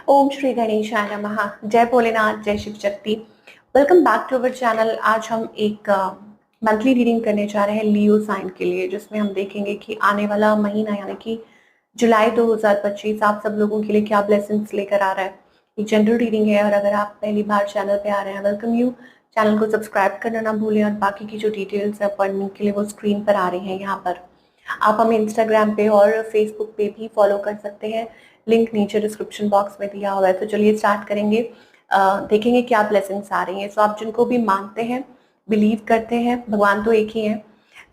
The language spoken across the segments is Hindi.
ओम श्री गणेशाय नमः। जय भोलेनाथ, जय Shiv Shakti. Welcome back to our channel. आज हम एक मंथली रीडिंग करने जा रहे हैं लियो साइन के लिए, जिसमें हम देखेंगे कि आने वाला महीना यानी कि जुलाई 2025 आप सब लोगों के लिए क्या ब्लेसिंग्स लेकर आ रहा है। एक जनरल रीडिंग है और अगर आप पहली बार चैनल पे आ रहे हैं, वेलकम यू। चैनल को सब्सक्राइब करना ना भूलें और बाकी की जो डिटेल्स है अपॉइंटमेंट के लिए वो स्क्रीन पर आ रही हैं यहाँ पर। आप हमें इंस्टाग्राम पे और फेसबुक पे भी फॉलो कर सकते हैं, लिंक नीचे डिस्क्रिप्शन बॉक्स में दिया हुआ है। तो चलिए स्टार्ट करेंगे। देखेंगे क्या ब्लेसिंग्स आ रही हैं। सो आप जिनको भी मानते हैं, बिलीव करते हैं, भगवान तो एक ही हैं,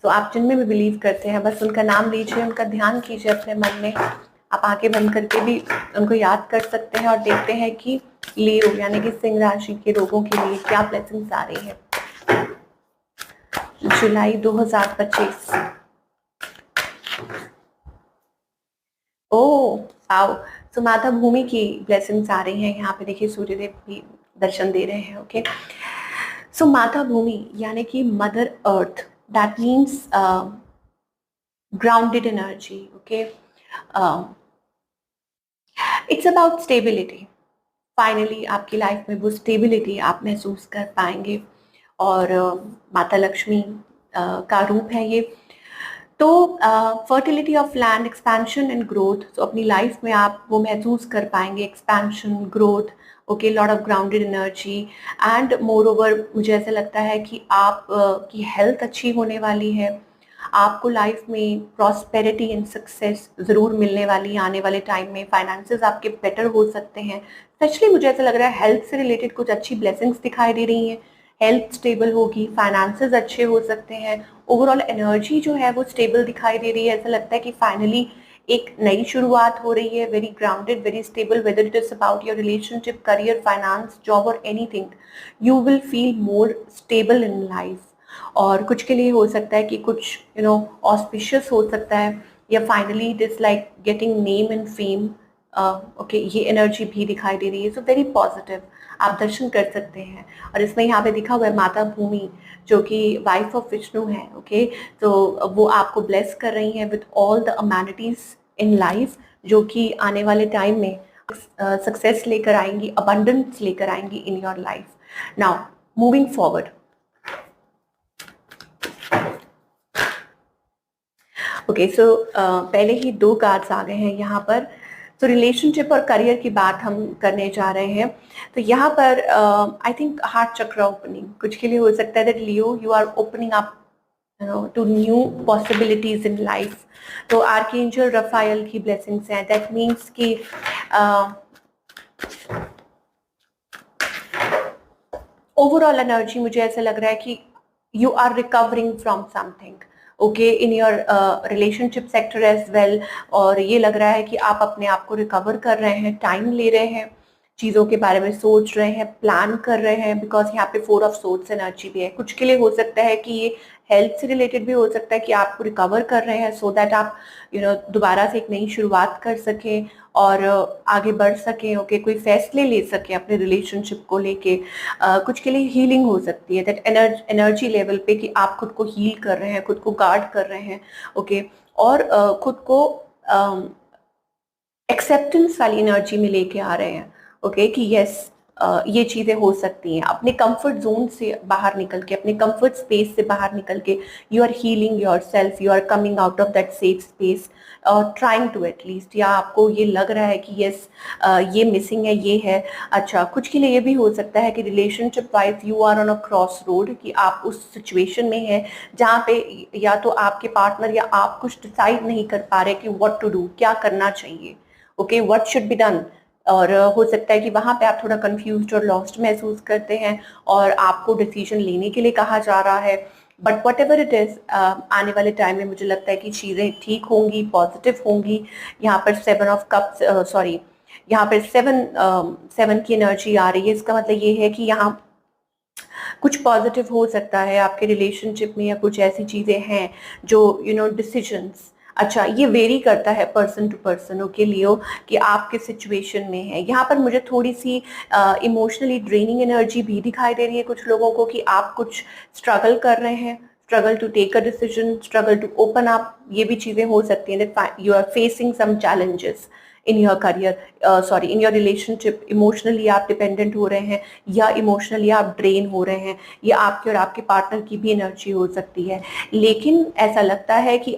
तो आप जिनमें भी बिलीव करते हैं बस उनका नाम लीजिए, उनका ध्यान कीजिए अपने मन में। आप आंखें बंद करके भी उनको याद कर सकते हैं और देखते हैं कि लियो यानी कि सिंह राशि के लोगों के लिए क्या ब्लेसिंग्स आ रही है जुलाई 2025। ओ आओ। तो माता भूमि की ब्लेसिंग्स आ रही हैं यहाँ पे। देखिए सूर्यदेव भी दर्शन दे रहे हैं। ओके, सो माता भूमि यानी कि mother earth, that means grounded energy. Okay, it's about stability. Finally आपकी लाइफ में वो स्टेबिलिटी आप महसूस कर पाएंगे और माता लक्ष्मी का रूप है ये। तो fertility of land, expansion and growth, तो अपनी लाइफ में आप वो महसूस कर पाएंगे, expansion, growth. Okay, lot of grounded energy and more over मुझे ऐसा लगता है कि आप की हेल्थ अच्छी होने वाली है। आपको लाइफ में प्रॉस्पेरिटी एंड सक्सेस ज़रूर मिलने वाली है आने वाले टाइम में। फाइनेंसेस आपके बेटर हो सकते हैं। स्पेशली मुझे ऐसा लग रहा है हेल्थ से रिलेटेड कुछ अच्छी ब्लेसिंग्स दिखाई दे रही हैं। हेल्थ स्टेबल होगी, फाइनेंसेस अच्छे हो सकते हैं, ओवरऑल एनर्जी जो है वो स्टेबल दिखाई दे रही है। ऐसा लगता है कि फाइनली एक नई शुरुआत हो रही है, very grounded, very stable. Whether it is about your relationship, career, finance, job और anything, you will feel more stable in life. और कुछ के लिए हो सकता है कि कुछ ऑस्पिशियस हो सकता है, या finally it is like getting name and fame. Okay, ये एनर्जी भी दिखाई दे रही है। सो वेरी पॉजिटिव, आप दर्शन कर सकते हैं। और इसमें यहाँ पे दिखा हुआ है माता भूमि जो कि वाइफ ऑफ विष्णु है। ओके, तो वो आपको ब्लेस कर रही हैं with all the amenities in life, जो कि आने वाले टाइम में सक्सेस लेकर आएंगी, अबंडेंस लेकर आएंगी in your life. Now moving forward. Okay, so पहले ही दो कार्ड्स आ गए हैं यहाँ पर। तो रिलेशनशिप और करियर की बात हम करने जा रहे हैं। तो यहाँ पर I think heart chakra opening कुछ के लिए हो सकता है। That Leo, you are opening up to new possibilities in life. तो आर्कएंजल रफायल की ब्लेसिंग्स हैं। दैट मीन्स कि ओवरऑल एनर्जी मुझे ऐसा लग रहा है कि you are recovering from something, okay, in your relationship sector as well. और ये लग रहा है कि आप अपने आप को रिकवर कर रहे हैं, टाइम ले रहे हैं, चीज़ों के बारे में सोच रहे हैं, प्लान कर रहे हैं, बिकॉज यहाँ पे 4 ऑफ सोर्ड्स एनर्जी भी है। कुछ के लिए हो सकता है कि ये हेल्थ से रिलेटेड भी हो सकता है कि आपको रिकवर कर रहे हैं सो दैट आप दोबारा से एक नई शुरुआत कर सकें और आगे बढ़ सकें। ओके, कोई फैसले ले सकें अपने रिलेशनशिप को लेके। कुछ के लिए हीलिंग हो सकती है, दैट एनर्जी लेवल पे कि आप खुद को हील कर रहे हैं, खुद को गार्ड कर रहे हैं। ओके, और खुद को एक्सेप्टेंस वाली एनर्जी में लेके आ रहे हैं। ओके, कि यस ये चीज़ें हो सकती हैं। अपने कंफर्ट जोन से बाहर निकल के, अपने कंफर्ट स्पेस से बाहर निकल के you are healing your self, you are coming out of that safe space और ट्राइंग टू एटलीस्ट, या आपको ये लग रहा है कि यस ये मिसिंग है, ये है। अच्छा, कुछ के लिए ये भी हो सकता है कि relationship wise you are on a cross road, कि आप उस सिचुएशन में हैं जहाँ पे या तो आपके पार्टनर या आप कुछ डिसाइड नहीं कर पा रहे कि व्हाट टू डू, क्या करना चाहिए। Okay, what should be done. और हो सकता है कि वहाँ पे आप थोड़ा कंफ्यूज्ड और लॉस्ट महसूस करते हैं और आपको डिसीजन लेने के लिए कहा जा रहा है। But what ever it is, आने वाले टाइम में मुझे लगता है कि चीज़ें ठीक होंगी, पॉजिटिव होंगी। यहाँ पर 7 ऑफ कप्स, सॉरी, यहाँ पर 7 की एनर्जी आ रही है। इसका मतलब ये है कि यहाँ कुछ पॉजिटिव हो सकता है आपके रिलेशनशिप में, या कुछ ऐसी चीज़ें हैं जो डिसीजंस। अच्छा, ये वेरी करता है पर्सन टू पर्सन। ओके लियो, कि आप किस सिचुएशन में है। यहाँ पर मुझे थोड़ी सी इमोशनली ड्रेनिंग एनर्जी भी दिखाई दे रही है कुछ लोगों को, कि आप कुछ स्ट्रगल कर रहे हैं, struggle to take a decision, struggle to open up. ये भी चीज़ें हो सकती हैं that you are facing some challenges in your career, sorry in your relationship. Emotionally आप डिपेंडेंट हो रहे हैं या इमोशनली आप ड्रेन हो रहे हैं, या आपके और आपके पार्टनर की भी एनर्जी हो सकती है। लेकिन ऐसा लगता है कि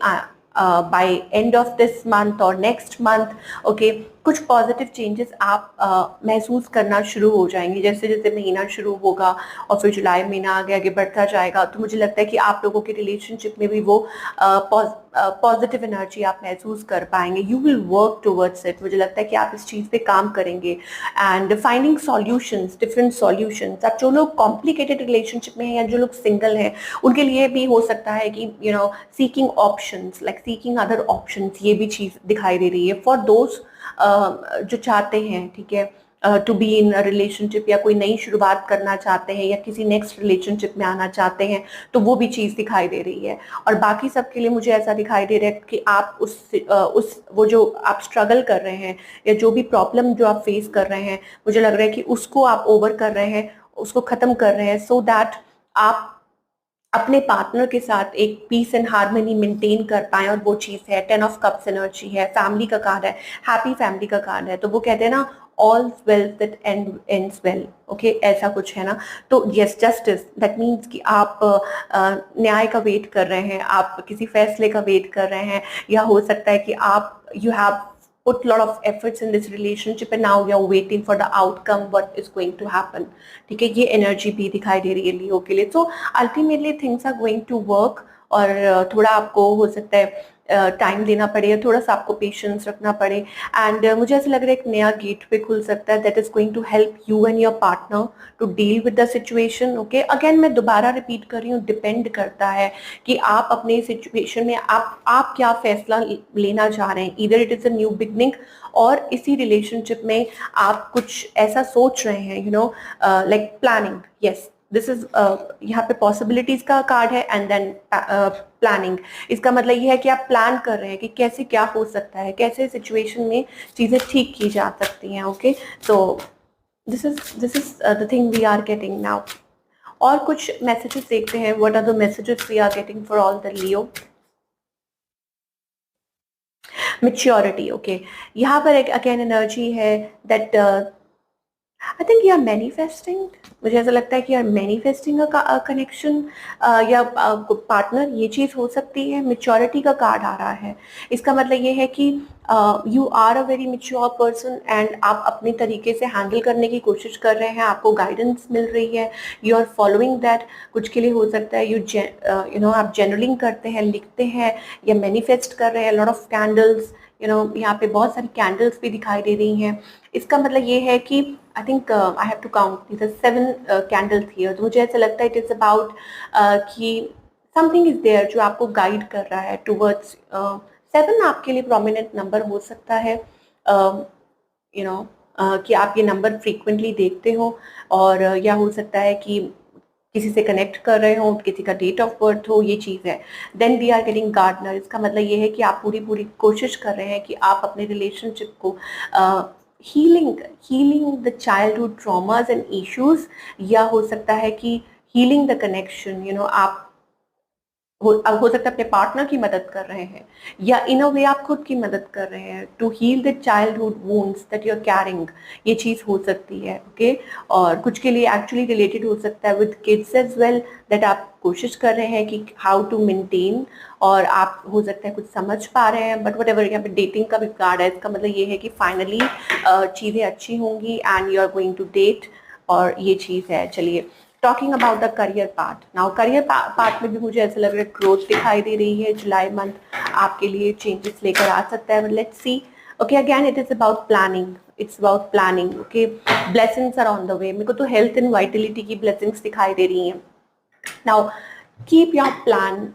by end of this month और नेक्स्ट मंथ, ओके, कुछ पॉजिटिव चेंजेस आप महसूस करना शुरू हो जाएंगे। जैसे जैसे महीना शुरू होगा और फिर जुलाई महीना आगे आगे बढ़ता जाएगा, तो मुझे लगता है कि आप लोगों के रिलेशनशिप में भी वो पॉजिटिव एनर्जी आप महसूस कर पाएंगे। You will work towards it. मुझे लगता है कि आप इस चीज़ पे काम करेंगे and finding solutions, different solutions. अब जो लोग कॉम्प्लिकेटेड रिलेशनशिप में हैं या जो लोग सिंगल हैं, उनके लिए भी हो सकता है कि seeking options, like seeking other options, ये भी चीज़ दिखाई दे रही है फॉर दोस्त जो चाहते हैं, ठीक है, टू बी इन रिलेशनशिप, या कोई नई शुरुआत करना चाहते हैं या किसी नेक्स्ट रिलेशनशिप में आना चाहते हैं, तो वो भी चीज़ दिखाई दे रही है। और बाकी सबके लिए मुझे ऐसा दिखाई दे रहा है कि आप उस वो जो आप स्ट्रगल कर रहे हैं या जो भी प्रॉब्लम जो आप फेस कर रहे हैं, मुझे लग रहा है कि उसको आप ओवर कर रहे हैं, उसको खत्म कर रहे हैं, सो दैट आप अपने पार्टनर के साथ एक पीस एंड हार्मनी मेंटेन कर पाए। और वो चीज़ है 10 ऑफ कप्स एनर्जी है, फैमिली का कार्ड है, हैप्पी फैमिली का कार्ड है। तो वो कहते हैं ना, all well that ends well, okay, ऐसा कुछ है ना। तो यस, जस्टिस, दैट मीन्स कि आप न्याय का वेट कर रहे हैं, आप किसी फैसले का वेट कर रहे हैं, या हो सकता है कि आप you have put lot of efforts in this relationship and now you're waiting for the outcome what is going to happen। ठीक है, ये एनर्जी भी दिखाई दे रही है लियो के लिए। तो ultimately things are going to work, और थोड़ा आपको हो सकता है टाइम देना पड़े, थोड़ा सा आपको पेशेंस रखना पड़े। एंड मुझे ऐसा लग रहा है एक नया गेट वे खुल सकता है that is going to help you and your partner to deal with the situation. Okay, again मैं दोबारा रिपीट कर रही हूँ, डिपेंड करता है कि आप अपने सिचुएशन में आप क्या फैसला लेना चाह रहे हैं। इधर it is a new beginning, और इसी रिलेशनशिप में आप कुछ ऐसा सोच रहे हैं, like planning. Yes, this is यहाँ पे पॉसिबिलिटीज का कार्ड है एंड देन प्लानिंग। इसका मतलब ये है कि आप प्लान कर रहे हैं कि कैसे क्या हो सकता है, कैसे सिचुएशन में चीजें ठीक की जा सकती हैं। ओके, तो this is the thing we are getting now. और कुछ मैसेजेस देखते हैं, what are the messages we are getting for all the Leo. Maturity, okay, यहाँ पर एक अगेन एनर्जी है that I think you are manifesting. मुझे ऐसा लगता है कि यार मैनिफेस्टिंग का कनेक्शन या पार्टनर, ये चीज़ हो सकती है। मेच्योरिटी का कार्ड आ रहा है, इसका मतलब ये है कि you are a very mature person and आप अपने तरीके से हैंडल करने की कोशिश कर रहे हैं, आपको गाइडेंस मिल रही है, यू आर फॉलोइंग दैट। कुछ के लिए हो सकता है आप जर्नलिंग करते हैं, लिखते हैं, या मैनिफेस्ट कर रहे हैं। लॉट ऑफ कैंडल्स, यहाँ पे बहुत सारी कैंडल्स भी दिखाई दे रही हैं। इसका मतलब ये है कि I think I have to count these are 7 candles here. तो मुझे ऐसा लगता है इट इज अबाउट कि समथिंग इज देयर जो आपको गाइड कर रहा है टुवर्ड्स 7। आपके लिए प्रोमिनेंट नंबर हो सकता है, कि आप ये नंबर फ्रीक्वेंटली देखते हो, और या हो सकता है कि किसी से कनेक्ट कर रहे हो, किसी का डेट ऑफ बर्थ हो, ये चीज़ है। Then we are getting gardener. इसका मतलब ये है कि आप पूरी पूरी कोशिश कर रहे हैं कि आप अपने रिलेशनशिप को healing the childhood traumas and issues, या हो सकता है कि हीलिंग द कनेक्शन, आप हो सकता है अपने पार्टनर की मदद कर रहे हैं, या इन अ वे आप खुद की मदद कर रहे हैं to heal the childhood wounds that you are carrying. ये चीज़ हो सकती है, ओके। और कुछ के लिए एक्चुअली रिलेटेड हो सकता है with kids as well, that आप कोशिश कर रहे हैं कि हाउ टू मेंटेन, और आप हो सकता है कुछ समझ पा रहे हैं। बट वट एवर, यहाँ पे डेटिंग का भी कार्ड है, इसका मतलब ये है कि फाइनली चीज़ें अच्छी होंगी and you are going to date, और ये चीज़ है। चलिए, talking about the career part now. Career part में भी मुझे ऐसा लग रहा है ग्रोथ दिखाई दे रही है। जुलाई मंथ आपके लिए चेंजेस लेकर आ सकता है, let's see. Okay, again it is about planning, it's about planning. Okay, blessings are on the way. मेरे को तो हेल्थ एंड वाइटलिटी की ब्लेसिंग्स दिखाई दे रही हैं। Now keep your plan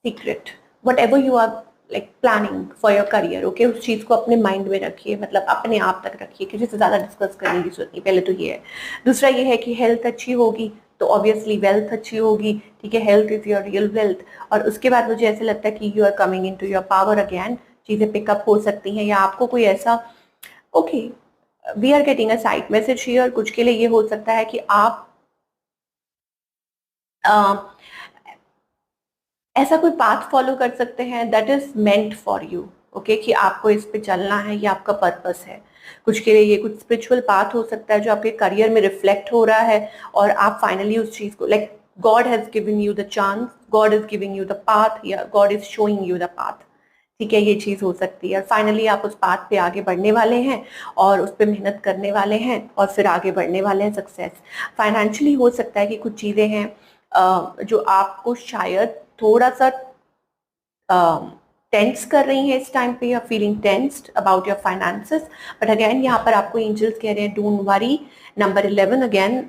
secret, whatever you are like planning for your career. Okay, उस चीज़ को अपने माइंड में रखिए, मतलब अपने आप तक रखिए, किसी से ज़्यादा डिस्कस करने की जरूरत नहीं। पहले तो ये है। दूसरा ये है कि हेल्थ अच्छी होगी तो ऑब्वियसली वेल्थ अच्छी होगी, ठीक है। Health is your real wealth. और उसके बाद मुझे ऐसे लगता है कि you are coming in to your power again. चीज़ें पिकअप हो सकती हैं, या आपको कोई ऐसा, okay, we are getting a side message here. कुछ के लिए ये हो सकता है कि आप ऐसा कोई पाथ फॉलो कर सकते हैं that is meant for you. Okay, कि आपको इस पे चलना है, ये आपका पर्पस है। कुछ के लिए ये कुछ स्पिरिचुअल पाथ हो सकता है जो आपके करियर में रिफ्लेक्ट हो रहा है, और आप फाइनली उस चीज को, like God has given you the chance, God is giving you the path, या God is showing you the path. ठीक है, ये चीज हो सकती है। फाइनली आप उस पाथ पे आगे बढ़ने वाले हैं और उस पर मेहनत करने वाले हैं और फिर आगे बढ़ने वाले हैं सक्सेस। फाइनेंशियली हो सकता है कि कुछ चीजें हैं जो आपको शायद थोड़ा सा टेंस कर रही हैं इस टाइम पे, या feeling tensed about your finances. But again यहाँ पर आपको एंजल्स कह रहे हैं डोंट वरी। नंबर 11 अगेन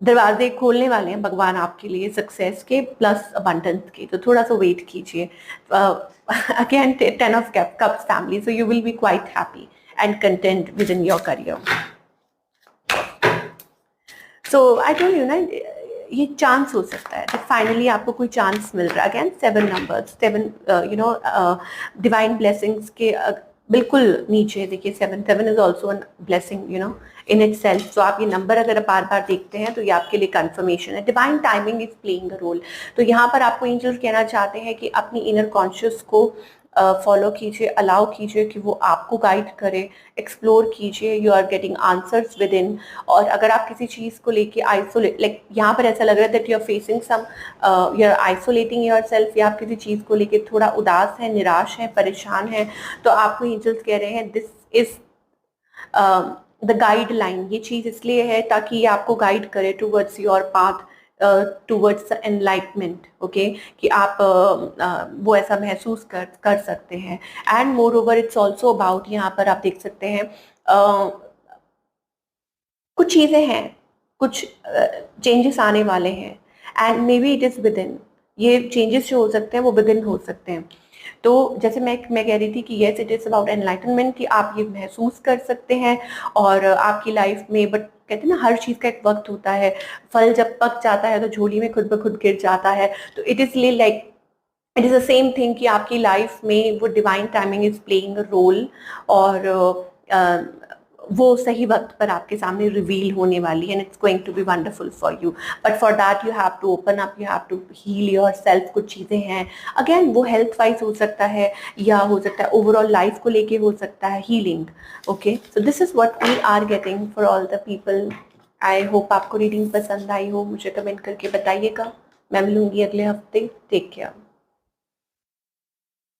दरवाजे खोलने वाले हैं भगवान आपके लिए सक्सेस के प्लस अबंडेंस के, तो थोड़ा सा वेट कीजिए। Again 10 of cups family, so you will be quite happy and content with in your career. So I told you ना, ये चांस हो सकता है, फाइनली आपको कोई चांस मिल रहा है। अगेन 7 नंबर्स, 7 डिवाइन ब्लेसिंग्स के बिल्कुल नीचे देखिए 7 is also a blessing in it self. तो आप ये नंबर अगर बार बार देखते हैं तो ये आपके लिए कंफर्मेशन है, divine timing is playing a role. तो यहाँ पर आपको एंजल्स कहना चाहते हैं कि अपनी इनर कॉन्शियस को फॉलो कीजिए, अलाउ कीजिए कि वो आपको गाइड करे, एक्सप्लोर कीजिए, you are getting answers within. और अगर आप किसी चीज़ को लेके आइसोलेट, लाइक यहाँ पर ऐसा लग रहा है that you are facing some, you are isolating your self, या आप किसी चीज़ को लेके थोड़ा उदास हैं, निराश हैं, परेशान हैं, तो आपको एंजल्स कह रहे हैं दिस इज द गाइडलाइन। ये चीज़ इसलिए है ताकि ये आपको गाइड करे towards your path, towards enlightenment. Okay, कि आप वो ऐसा महसूस कर सकते हैं। And more over it's also about, यहाँ पर आप देख सकते हैं कुछ चीज़ें हैं, कुछ चेंजेस आने वाले हैं, and may be it is with in. ये चेंजेस जो हो सकते हैं वो विद इन हो सकते हैं। तो जैसे मैं कह रही थी कि yes it is about enlightenment, कि आप ये महसूस कर सकते हैं और आपकी लाइफ में, बट कहते हैं ना हर चीज़ का एक वक्त होता है, फल जब पक जाता है तो झोली में खुद ब खुद गिर जाता है। तो it is like it is the same thing कि आपकी लाइफ में वो divine timing is playing a role, और वो सही वक्त पर आपके सामने रिवील होने वाली है, and it's going to be wonderful for you. But for that you have to open up, you have to heal your self. कुछ चीज़ें हैं अगेन वो हेल्थ वाइज हो सकता है, या हो सकता है ओवरऑल लाइफ को लेके हो सकता है healing. Okay, so this is what we are getting for all the people. I hope आपको रीडिंग पसंद आई हो, मुझे कमेंट करके बताइएगा। मैं मिलूंगी अगले हफ्ते। Take care.